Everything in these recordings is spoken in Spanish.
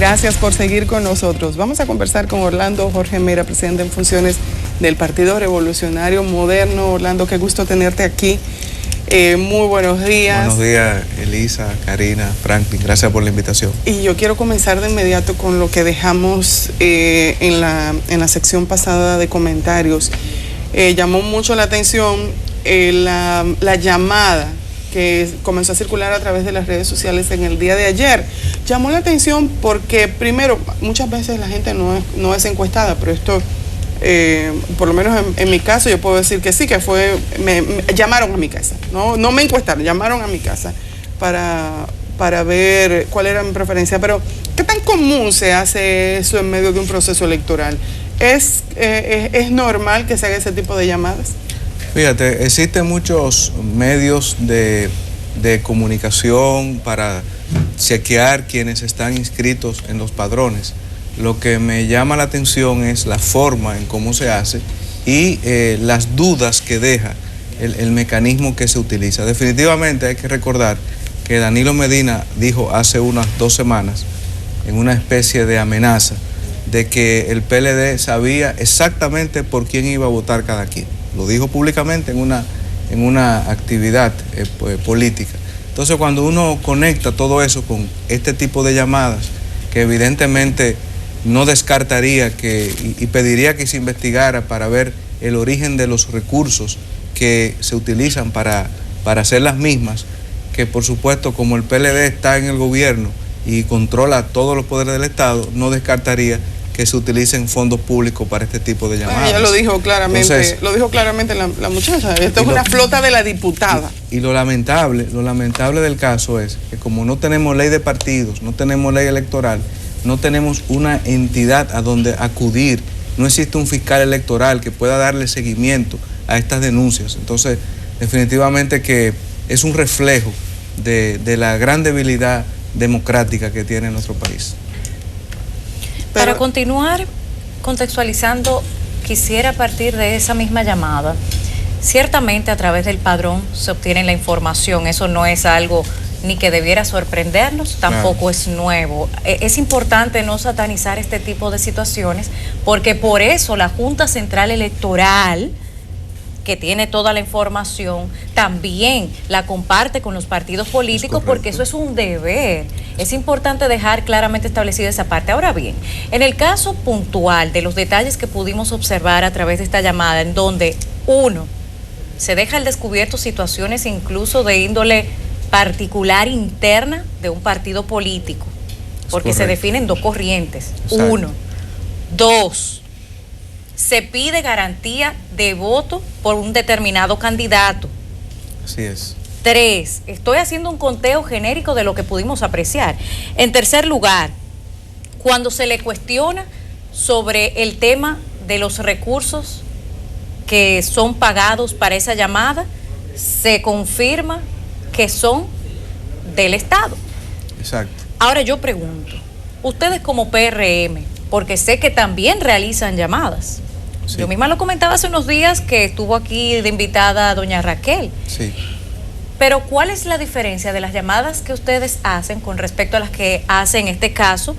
Gracias por seguir con nosotros. Vamos a conversar con Orlando Jorge Mera, presidente en funciones del Partido Revolucionario Moderno. Orlando, qué gusto tenerte aquí. Muy buenos días. Buenos días, Elisa, Karina, Franklin. Gracias por la invitación. Y yo quiero comenzar de inmediato con lo que dejamos en la sección pasada de comentarios. Llamó mucho la atención la llamada que comenzó a circular a través de las redes sociales en el día de ayer. Llamó la atención porque, primero, muchas veces la gente no es encuestada, pero esto, por lo menos en mi caso, yo puedo decir que sí, que me llamaron a mi casa, no me encuestaron, llamaron a mi casa para ver cuál era mi preferencia. Pero, ¿qué tan común se hace eso en medio de un proceso electoral? ¿Es normal que se haga ese tipo de llamadas? Fíjate, existen muchos medios de comunicación para chequear quienes están inscritos en los padrones. Lo que me llama la atención es la forma en cómo se hace y las dudas que deja el mecanismo que se utiliza. Definitivamente hay que recordar que Danilo Medina dijo hace unas 2 semanas, en una especie de amenaza, de que el PLD sabía exactamente por quién iba a votar cada quien. Lo dijo públicamente en una actividad política. Entonces, cuando uno conecta todo eso con este tipo de llamadas, que evidentemente no descartaría y pediría que se investigara para ver el origen de los recursos que se utilizan para hacer las mismas, que por supuesto, como el PLD está en el gobierno y controla todos los poderes del Estado, no descartaría que se utilicen fondos públicos para este tipo de llamadas. Ella lo dijo claramente. Entonces, lo dijo claramente la muchacha. Esto es una flota de la diputada. Y lo lamentable del caso es que como no tenemos ley de partidos, no tenemos ley electoral, no tenemos una entidad a donde acudir, no existe un fiscal electoral que pueda darle seguimiento a estas denuncias. Entonces, definitivamente que es un reflejo de la gran debilidad democrática que tiene nuestro país. Para continuar contextualizando, quisiera partir de esa misma llamada. Ciertamente a través del padrón se obtiene la información, eso no es algo ni que debiera sorprendernos, tampoco es nuevo. Es importante no satanizar este tipo de situaciones, porque por eso la Junta Central Electoral, que tiene toda la información, también la comparte con los partidos políticos, porque eso es un deber. Es importante dejar claramente establecida esa parte. Ahora bien, en el caso puntual de los detalles que pudimos observar a través de esta llamada, en donde, uno, se deja al descubierto situaciones incluso de índole particular interna de un partido político, porque se definen 2 corrientes. Exacto. 1. 2. Se pide garantía de voto por un determinado candidato. Así es. 3, estoy haciendo un conteo genérico de lo que pudimos apreciar. En tercer lugar, cuando se le cuestiona sobre el tema de los recursos que son pagados para esa llamada, se confirma que son del Estado. Exacto. Ahora yo pregunto, ustedes como PRM, porque sé que también realizan llamadas. Sí. Yo misma lo comentaba hace unos días que estuvo aquí de invitada doña Raquel. Sí. Pero ¿cuál es la diferencia de las llamadas que ustedes hacen con respecto a las que hace en este caso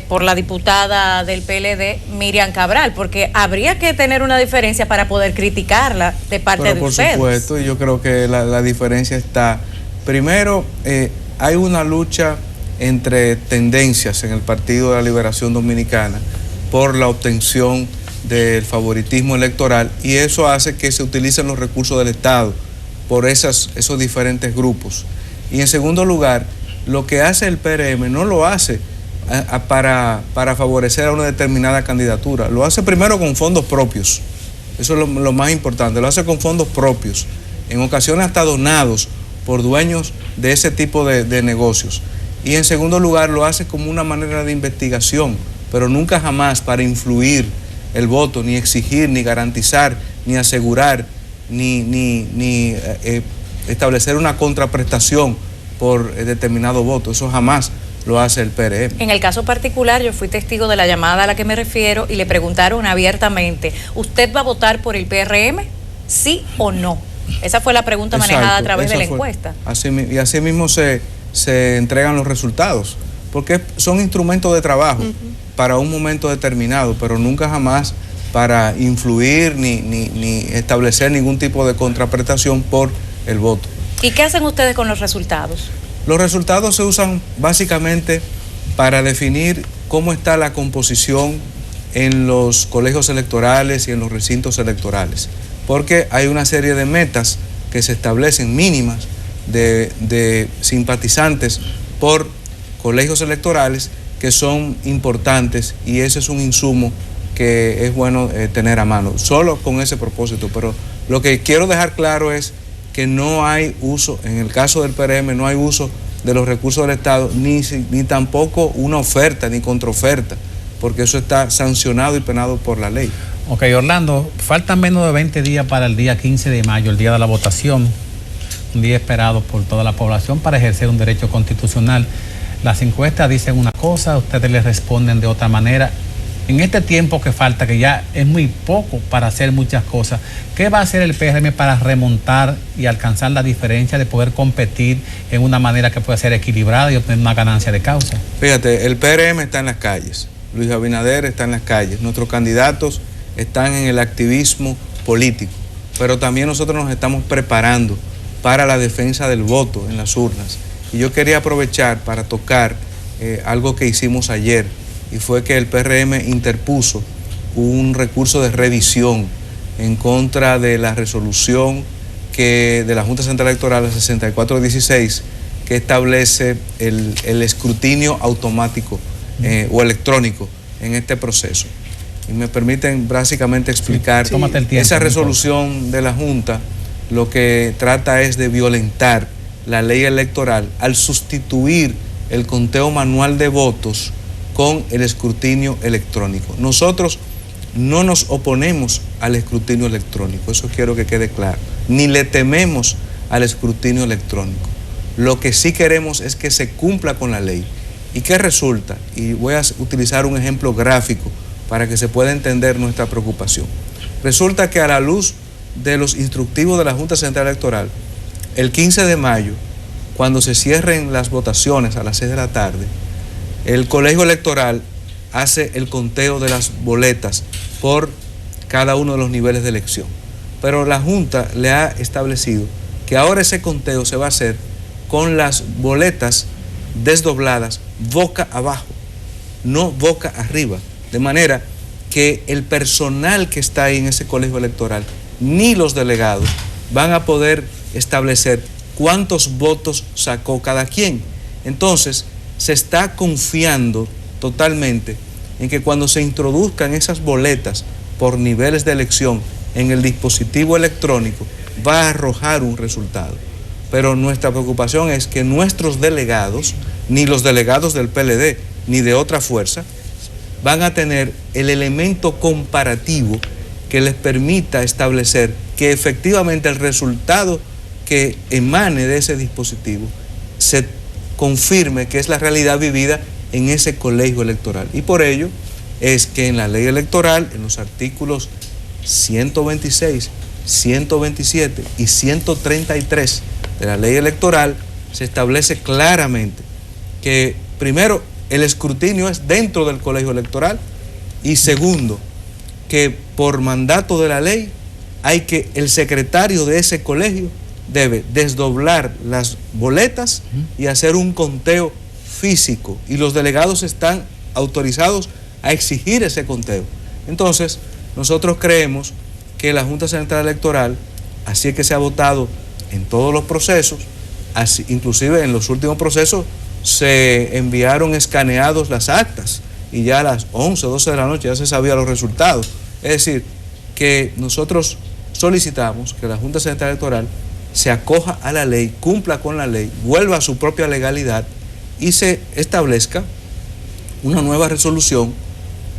por la diputada del PLD, Miriam Cabral? Porque habría que tener una diferencia para poder criticarla de parte de ustedes. Por supuesto, yo creo que la diferencia está, primero, hay una lucha entre tendencias en el Partido de la Liberación Dominicana por la obtención del favoritismo electoral, y eso hace que se utilicen los recursos del Estado por esos diferentes grupos. Y en segundo lugar, lo que hace el PRM no lo hace para favorecer a una determinada candidatura, lo hace primero con fondos propios, eso es lo más importante, lo hace con fondos propios, en ocasiones hasta donados por dueños de ese tipo de negocios. Y en segundo lugar, lo hace como una manera de investigación, pero nunca jamás para influir el voto, ni exigir, ni garantizar, ni asegurar, ni establecer una contraprestación por determinado voto. Eso jamás lo hace el PRM. En el caso particular, yo fui testigo de la llamada a la que me refiero y le preguntaron abiertamente, ¿usted va a votar por el PRM? ¿Sí o no? Esa fue la pregunta manejada a través de la encuesta. Y así mismo se entregan los resultados. porque son instrumentos de trabajo para un momento determinado, pero nunca jamás para influir ni establecer ningún tipo de contraprestación por el voto. ¿Y qué hacen ustedes con los resultados? Los resultados se usan básicamente para definir cómo está la composición en los colegios electorales y en los recintos electorales, porque hay una serie de metas que se establecen mínimas de simpatizantes por colegios electorales que son importantes, y ese es un insumo que es bueno tener a mano, solo con ese propósito. Pero lo que quiero dejar claro es que no hay uso, en el caso del PRM, no hay uso de los recursos del Estado, ni tampoco una oferta ni contraoferta, porque eso está sancionado y penado por la ley. Ok, Orlando, faltan menos de 20 días para el día 15 de mayo, el día de la votación, un día esperado por toda la población para ejercer un derecho constitucional. Las encuestas dicen una cosa, ustedes les responden de otra manera. En este tiempo que falta, que ya es muy poco para hacer muchas cosas, ¿qué va a hacer el PRM para remontar y alcanzar la diferencia de poder competir en una manera que pueda ser equilibrada y obtener una ganancia de causa? Fíjate, el PRM está en las calles, Luis Abinader está en las calles, nuestros candidatos están en el activismo político, pero también nosotros nos estamos preparando para la defensa del voto en las urnas. Y yo quería aprovechar para tocar algo que hicimos ayer, y fue que el PRM interpuso un recurso de revisión en contra de la resolución de la Junta Central Electoral 6416, que establece el escrutinio automático o electrónico en este proceso. Y me permiten básicamente explicar, esa resolución de la Junta lo que trata es de violentar la ley electoral al sustituir el conteo manual de votos con el escrutinio electrónico. Nosotros no nos oponemos al escrutinio electrónico, eso quiero que quede claro, ni le tememos al escrutinio electrónico. Lo que sí queremos es que se cumpla con la ley. ¿Y qué resulta? Y voy a utilizar un ejemplo gráfico para que se pueda entender nuestra preocupación. Resulta que a la luz de los instructivos de la Junta Central Electoral, el 15 de mayo, cuando se cierren las votaciones a las 6 de la tarde, el colegio electoral hace el conteo de las boletas por cada uno de los niveles de elección. Pero la Junta le ha establecido que ahora ese conteo se va a hacer con las boletas desdobladas boca abajo, no boca arriba. De manera que el personal que está ahí en ese colegio electoral, ni los delegados, van a poder establecer cuántos votos sacó cada quien. Entonces, se está confiando totalmente en que cuando se introduzcan esas boletas por niveles de elección en el dispositivo electrónico, va a arrojar un resultado. Pero nuestra preocupación es que nuestros delegados, ni los delegados del PLD, ni de otra fuerza, van a tener el elemento comparativo que les permita establecer que efectivamente el resultado que emane de ese dispositivo se confirme que es la realidad vivida en ese colegio electoral. Y por ello es que en la ley electoral, en los artículos 126, 127 y 133 de la ley electoral, se establece claramente que, primero, el escrutinio es dentro del colegio electoral, y segundo, que por mandato de la ley hay que el secretario de ese colegio debe desdoblar las boletas y hacer un conteo físico, y los delegados están autorizados a exigir ese conteo. Entonces, nosotros creemos que la Junta Central Electoral, así es que se ha votado en todos los procesos, así, inclusive en los últimos procesos se enviaron escaneados las actas y ya a las 11 o 12 de la noche ya se sabían los resultados. Es decir, que nosotros solicitamos que la Junta Central Electoral se acoja a la ley, cumpla con la ley, vuelva a su propia legalidad y se establezca una nueva resolución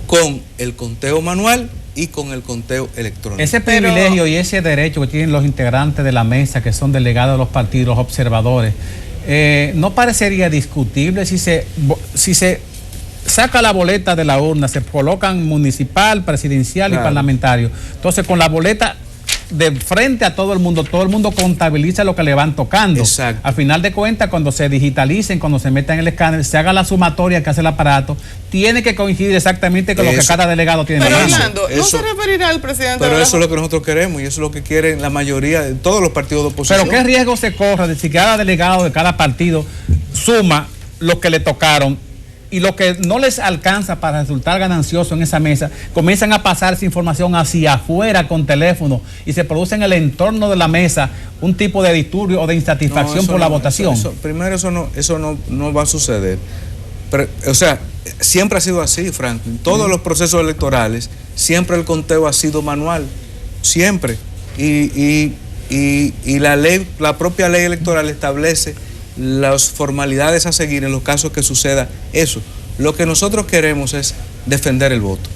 con el conteo manual y con el conteo electrónico. Ese privilegio y ese derecho que tienen los integrantes de la mesa, que son delegados de los partidos, los observadores, ¿no parecería discutible si se saca la boleta de la urna, se colocan municipal, presidencial y parlamentario? Entonces, con la boleta de frente a todo el mundo contabiliza lo que le van tocando. Exacto. Al final de cuentas, cuando se digitalicen, cuando se metan en el escáner, se haga la sumatoria que hace el aparato, tiene que coincidir exactamente con lo que cada delegado tiene. Pero en la mano. Orlando, ¿no se referirá al presidente? Pero eso es lo que nosotros queremos y eso es lo que quieren la mayoría de todos los partidos de oposición. Pero ¿qué riesgo se corre de si cada delegado de cada partido suma lo que le tocaron y lo que no les alcanza para resultar ganancioso en esa mesa, comienzan a pasar esa información hacia afuera con teléfono y se produce en el entorno de la mesa un tipo de disturbio o de insatisfacción por la votación? Primero, eso no va a suceder. Pero, o sea, siempre ha sido así, Franklin. Todos los procesos electorales, siempre el conteo ha sido manual. Siempre. Y la ley, la propia ley electoral establece las formalidades a seguir en los casos que suceda eso. Lo que nosotros queremos es defender el voto.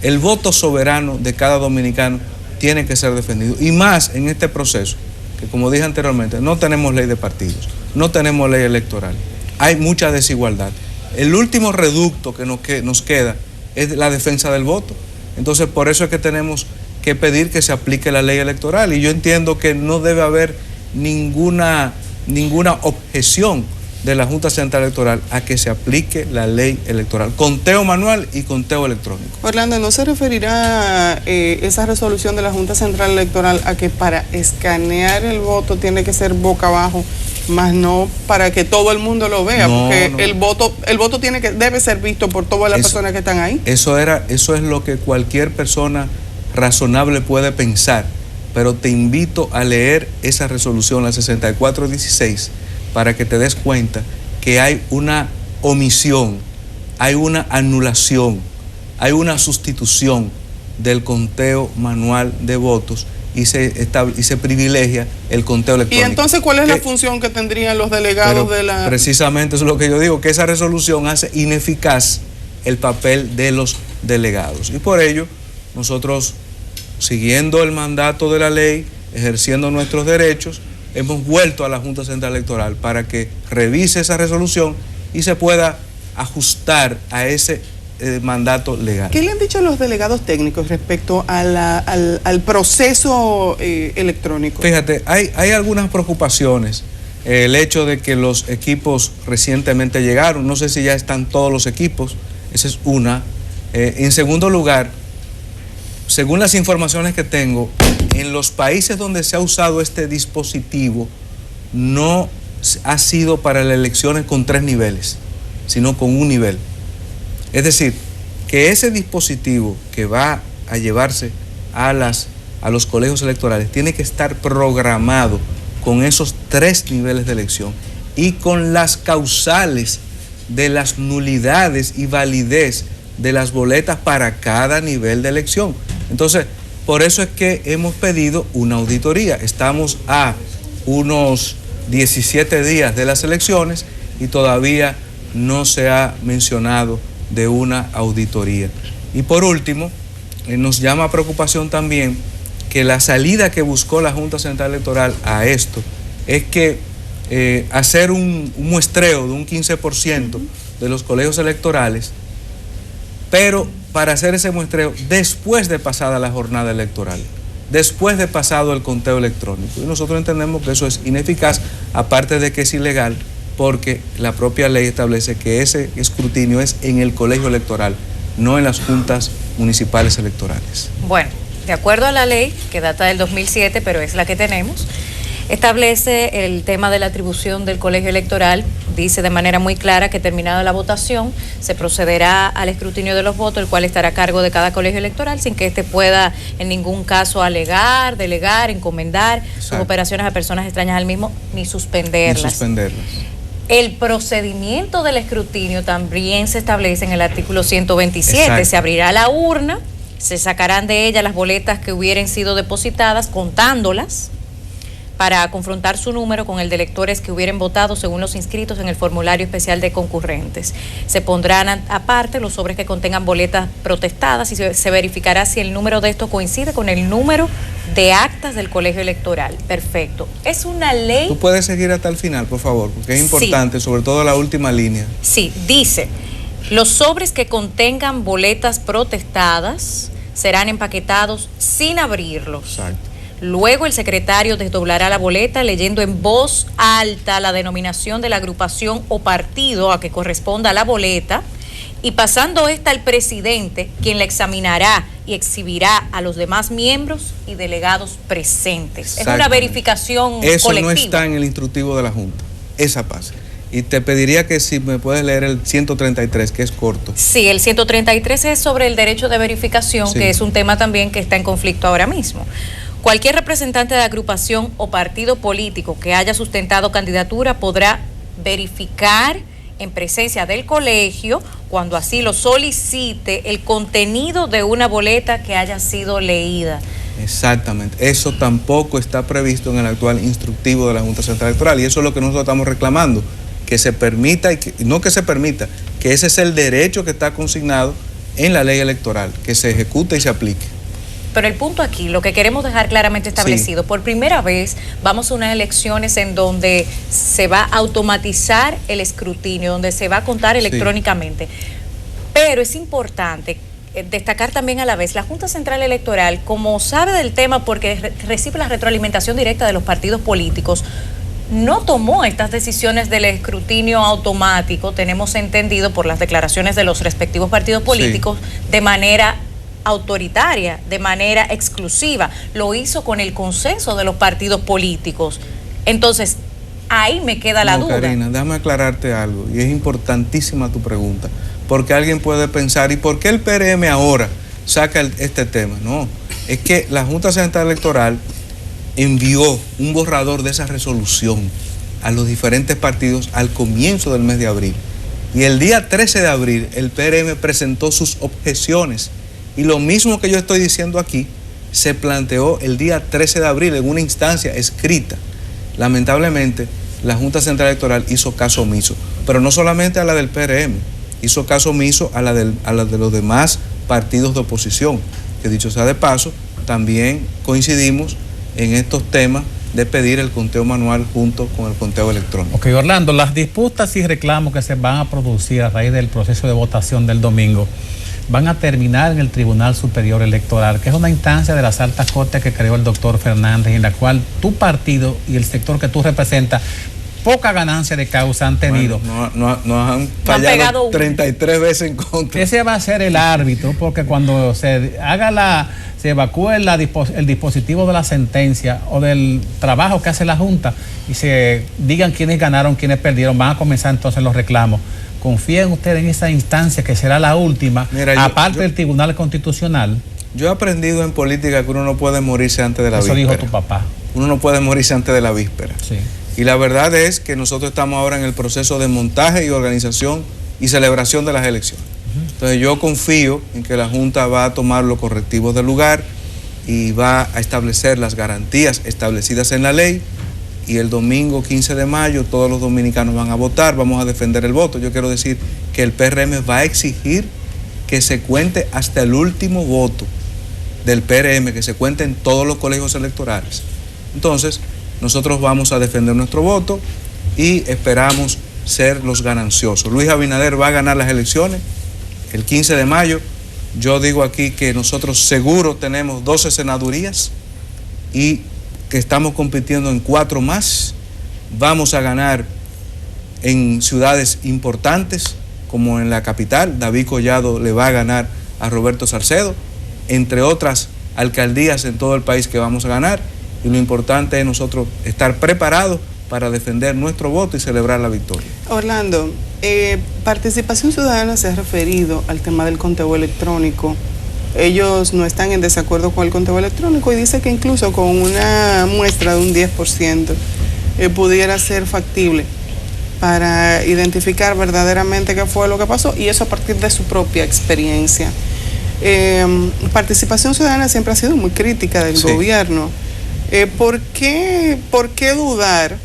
El voto soberano de cada dominicano tiene que ser defendido. Y más en este proceso, que como dije anteriormente, no tenemos ley de partidos, no tenemos ley electoral. Hay mucha desigualdad. El último reducto que nos queda es la defensa del voto. Entonces, por eso es que tenemos que pedir que se aplique la ley electoral. Y yo entiendo que no debe haber ninguna objeción de la Junta Central Electoral a que se aplique la ley electoral, conteo manual y conteo electrónico. Orlando, ¿no se referirá esa resolución de la Junta Central Electoral a que para escanear el voto tiene que ser boca abajo, más no para que todo el mundo lo vea? No, porque no. el voto debe ser visto por todas las personas que están ahí. Eso es lo que cualquier persona razonable puede pensar. Pero te invito a leer esa resolución, la 6416, para que te des cuenta que hay una omisión, hay una anulación, hay una sustitución del conteo manual de votos y se privilegia el conteo electrónico. ¿Y entonces cuál es la función que tendrían los delegados de la...? Precisamente eso es lo que yo digo, que esa resolución hace ineficaz el papel de los delegados. Y por ello, nosotros, siguiendo el mandato de la ley, ejerciendo nuestros derechos, hemos vuelto a la Junta Central Electoral para que revise esa resolución y se pueda ajustar a ese mandato legal. ¿Qué le han dicho los delegados técnicos respecto a al proceso electrónico? Fíjate, hay algunas preocupaciones. El hecho de que los equipos recientemente llegaron, no sé si ya están todos los equipos, esa es una. En segundo lugar, según las informaciones que tengo, en los países donde se ha usado este dispositivo no ha sido para las elecciones con 3 niveles, sino con un nivel. Es decir, que ese dispositivo que va a llevarse a los colegios electorales tiene que estar programado con esos 3 niveles de elección y con las causales de las nulidades y validez de las boletas para cada nivel de elección. Entonces, por eso es que hemos pedido una auditoría. Estamos a unos 17 días de las elecciones y todavía no se ha mencionado de una auditoría. Y por último, nos llama a preocupación también que la salida que buscó la Junta Central Electoral a esto es que hacer un muestreo de un 15% de los colegios electorales, pero para hacer ese muestreo después de pasada la jornada electoral, después de pasado el conteo electrónico. Y nosotros entendemos que eso es ineficaz, aparte de que es ilegal, porque la propia ley establece que ese escrutinio es en el colegio electoral, no en las juntas municipales electorales. Bueno, de acuerdo a la ley, que data del 2007, pero es la que tenemos, establece el tema de la atribución del colegio electoral, dice de manera muy clara que terminada la votación se procederá al escrutinio de los votos, el cual estará a cargo de cada colegio electoral sin que éste pueda en ningún caso alegar, delegar, encomendar sus operaciones a personas extrañas al mismo, ni suspenderlas. El procedimiento del escrutinio también se establece en el artículo 127. Exacto. Se abrirá la urna, se sacarán de ella las boletas que hubieran sido depositadas, contándolas, para confrontar su número con el de electores que hubieran votado según los inscritos en el formulario especial de concurrentes. Se pondrán aparte los sobres que contengan boletas protestadas y se verificará si el número de estos coincide con el número de actas del colegio electoral. Perfecto. Es una ley... Tú puedes seguir hasta el final, por favor, porque es importante, sí, sobre todo la última línea. Sí, dice, los sobres que contengan boletas protestadas serán empaquetados sin abrirlos. Exacto. Luego el secretario desdoblará la boleta leyendo en voz alta la denominación de la agrupación o partido a que corresponda la boleta y pasando esta al presidente, quien la examinará y exhibirá a los demás miembros y delegados presentes. Es una verificación Eso colectiva. no está en el instructivo de la Junta, esa pasa. Y te pediría que si me puedes leer el 133, que es corto. Sí, el 133 es sobre el derecho de verificación, sí, que es un tema también que está en conflicto ahora mismo. Cualquier representante de agrupación o partido político que haya sustentado candidatura podrá verificar en presencia del colegio, cuando así lo solicite, el contenido de una boleta que haya sido leída. Exactamente, eso tampoco está previsto en el actual instructivo de la Junta Central Electoral y eso es lo que nosotros estamos reclamando, que se permita, no que se permita, que ese es el derecho que está consignado en la ley electoral, que se ejecute y se aplique. Pero el punto aquí, lo que queremos dejar claramente establecido, por primera vez vamos a unas elecciones en donde se va a automatizar el escrutinio, donde se va a contar electrónicamente. Pero es importante destacar también a la vez, la Junta Central Electoral, como sabe del tema porque recibe la retroalimentación directa de los partidos políticos, no tomó estas decisiones del escrutinio automático, tenemos entendido por las declaraciones de los respectivos partidos políticos, de manera autoritaria, de manera exclusiva. Lo hizo con el consenso de los partidos políticos. Entonces, ahí me queda la duda. Karina, déjame aclararte algo, y es importantísima tu pregunta, porque alguien puede pensar, ¿y por qué el PRM ahora saca este tema? No, es que la Junta Central Electoral envió un borrador de esa resolución a los diferentes partidos al comienzo del mes de abril. Y el día 13 de abril el PRM presentó sus objeciones. Y lo mismo que yo estoy diciendo aquí, se planteó el día 13 de abril en una instancia escrita. Lamentablemente, la Junta Central Electoral hizo caso omiso, pero no solamente a la del PRM, hizo caso omiso a la de los demás partidos de oposición, que dicho sea de paso, también coincidimos en estos temas de pedir el conteo manual junto con el conteo electrónico. Ok, Orlando, las disputas y reclamos que se van a producir a raíz del proceso de votación del domingo van a terminar en el Tribunal Superior Electoral, que es una instancia de las altas cortes que creó el doctor Fernández, en la cual tu partido y el sector que tú representas poca ganancia de causa han tenido. Bueno, nos han fallado 33 veces en contra. Ese va a ser el árbitro, porque cuando se evacúe el dispositivo de la sentencia o del trabajo que hace la Junta y se digan quiénes ganaron, quiénes perdieron, van a comenzar entonces los reclamos. ¿Confían ustedes en esa instancia que será la última, aparte del Tribunal Constitucional? Yo he aprendido en política que uno no puede morirse antes de la víspera. Eso dijo tu papá. Uno no puede morirse antes de la víspera. Sí. Y la verdad es que nosotros estamos ahora en el proceso de montaje y organización y celebración de las elecciones. Entonces yo confío en que la Junta va a tomar los correctivos del lugar y va a establecer las garantías establecidas en la ley, y el domingo 15 de mayo todos los dominicanos van a votar, vamos a defender el voto. Yo quiero decir que el PRM va a exigir que se cuente hasta el último voto del PRM, que se cuente en todos los colegios electorales. Entonces, nosotros vamos a defender nuestro voto y esperamos ser los gananciosos. Luis Abinader va a ganar las elecciones el 15 de mayo. Yo digo aquí que nosotros seguro tenemos 12 senadurías y que estamos compitiendo en 4 más. Vamos a ganar en ciudades importantes como en la capital. David Collado le va a ganar a Roberto Salcedo, entre otras alcaldías en todo el país que vamos a ganar, y lo importante es nosotros estar preparados para defender nuestro voto y celebrar la victoria. Orlando, Participación Ciudadana se ha referido al tema del conteo electrónico. Ellos no están en desacuerdo con el conteo electrónico y dice que incluso con una muestra de un 10% pudiera ser factible para identificar verdaderamente qué fue lo que pasó, y eso a partir de su propia experiencia. Participación Ciudadana siempre ha sido muy crítica del gobierno. ¿Por qué dudar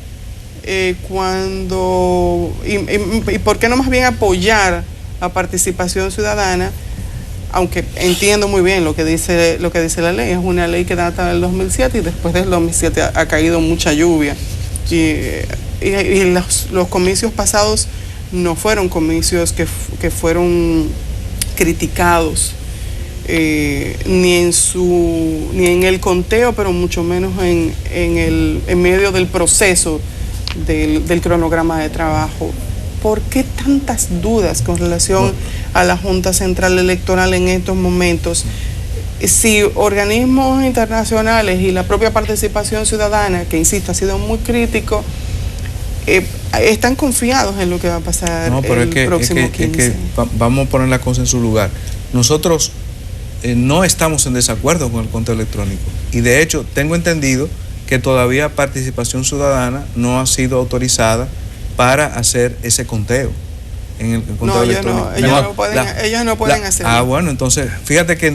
cuando y por qué no más bien apoyar a Participación Ciudadana? Aunque entiendo muy bien lo que dice la ley, es una ley que data del 2007 y después del 2007 ha caído mucha lluvia y los comicios pasados no fueron comicios que fueron criticados ni en el conteo, pero mucho menos en medio del proceso del cronograma de trabajo. ¿Por qué tantas dudas con relación a la Junta Central Electoral en estos momentos? Si organismos internacionales y la propia participación ciudadana, que insisto, ha sido muy crítico, están confiados en lo que va a pasar el próximo 15. Vamos a poner la cosa en su lugar. Nosotros no estamos en desacuerdo con el conteo electrónico, y de hecho tengo entendido que todavía Participación Ciudadana no ha sido autorizada para hacer ese conteo en el conteo electrónico. Ellos no pueden hacerlo. Bueno, entonces fíjate que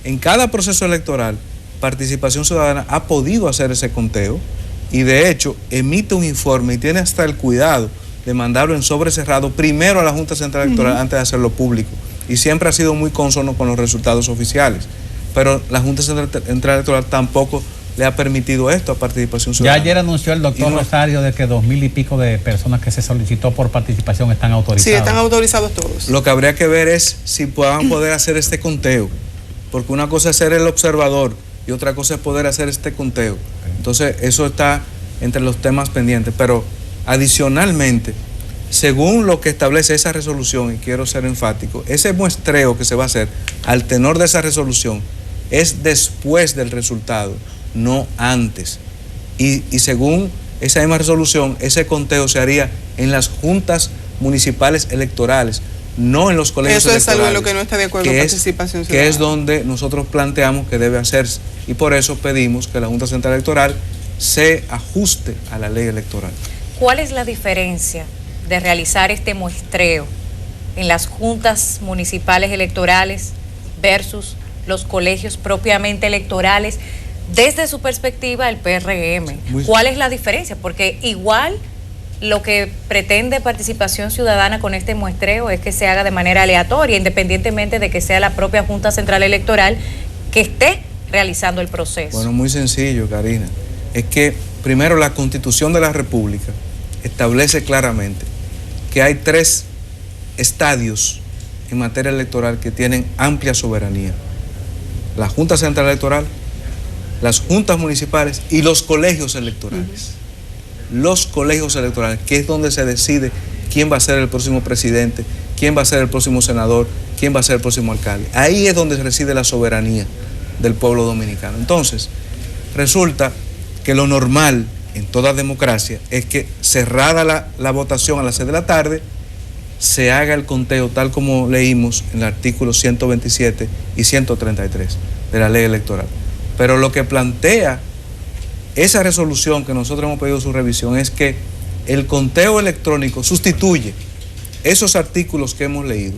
en cada proceso electoral Participación Ciudadana ha podido hacer ese conteo, y de hecho emite un informe y tiene hasta el cuidado de mandarlo en sobre cerrado primero a la Junta Central Electoral antes de hacerlo público, y siempre ha sido muy consono con los resultados oficiales. Pero la Junta Central Electoral tampoco le ha permitido esto a Participación Ciudadana. Ya ayer anunció el doctor Rosario de que 2,000 y pico de personas que se solicitó por participación están autorizadas. Sí, están autorizados todos. Lo que habría que ver es si puedan poder hacer este conteo, porque una cosa es ser el observador y otra cosa es poder hacer este conteo. Entonces eso está entre los temas pendientes, pero adicionalmente, según lo que establece esa resolución, y quiero ser enfático, ese muestreo que se va a hacer al tenor de esa resolución es después del resultado, no antes. Y según esa misma resolución, ese conteo se haría en las juntas municipales electorales, no en los colegios electorales. Eso es algo en lo que no está de acuerdo con Participación Ciudadana. Que es donde nosotros planteamos que debe hacerse, y por eso pedimos que la Junta Central Electoral se ajuste a la ley electoral. ¿Cuál es la diferencia de realizar este muestreo en las juntas municipales electorales versus los colegios propiamente electorales desde su perspectiva del PRM? ¿Cuál es la diferencia? Porque igual lo que pretende Participación Ciudadana con este muestreo es que se haga de manera aleatoria, independientemente de que sea la propia Junta Central Electoral que esté realizando el proceso. Bueno, muy sencillo, Karina. Es que primero la Constitución de la República establece claramente que hay 3 estadios en materia electoral que tienen amplia soberanía: la Junta Central Electoral, las juntas municipales y los colegios electorales. Los colegios electorales, que es donde se decide quién va a ser el próximo presidente, quién va a ser el próximo senador, quién va a ser el próximo alcalde. Ahí es donde reside la soberanía del pueblo dominicano. Entonces, resulta que lo normal en toda democracia es que, cerrada la votación a las 6 de la tarde, se haga el conteo tal como leímos en el artículo 127 y 133 de la ley electoral. Pero lo que plantea esa resolución que nosotros hemos pedido su revisión es que el conteo electrónico sustituye esos artículos que hemos leído.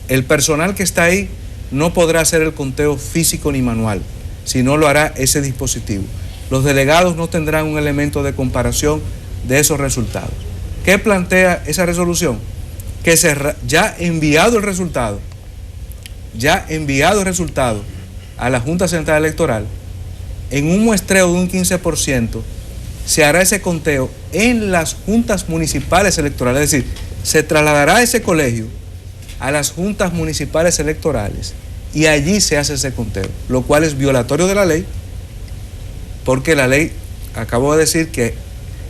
El personal que está ahí no podrá hacer el conteo físico ni manual, sino lo hará ese dispositivo. Los delegados no tendrán un elemento de comparación de esos resultados. ¿Qué plantea esa resolución? Que ya enviado el resultado a la Junta Central Electoral, en un muestreo de un 15%, se hará ese conteo en las juntas municipales electorales. Es decir, se trasladará ese colegio a las juntas municipales electorales y allí se hace ese conteo, lo cual es violatorio de la ley, porque la ley, acabo de decir que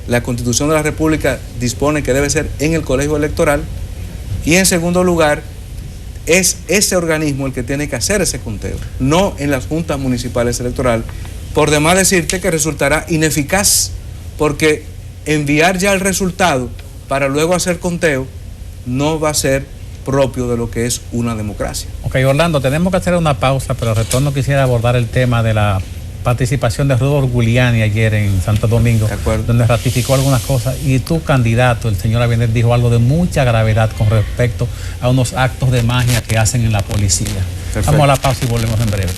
la Constitución de la República dispone que debe ser en el colegio electoral, y en segundo lugar, es ese organismo el que tiene que hacer ese conteo, no en las juntas municipales electorales. Por demás decirte que resultará ineficaz, porque enviar ya el resultado para luego hacer conteo no va a ser propio de lo que es una democracia. Ok, Orlando, tenemos que hacer una pausa, pero al retorno quisiera abordar el tema de la participación de Rudolph Giuliani ayer en Santo Domingo, donde ratificó algunas cosas, y tu candidato, el señor Abinader, dijo algo de mucha gravedad con respecto a unos actos de magia que hacen en la policía. Perfecto. Vamos a la pausa y volvemos en breve.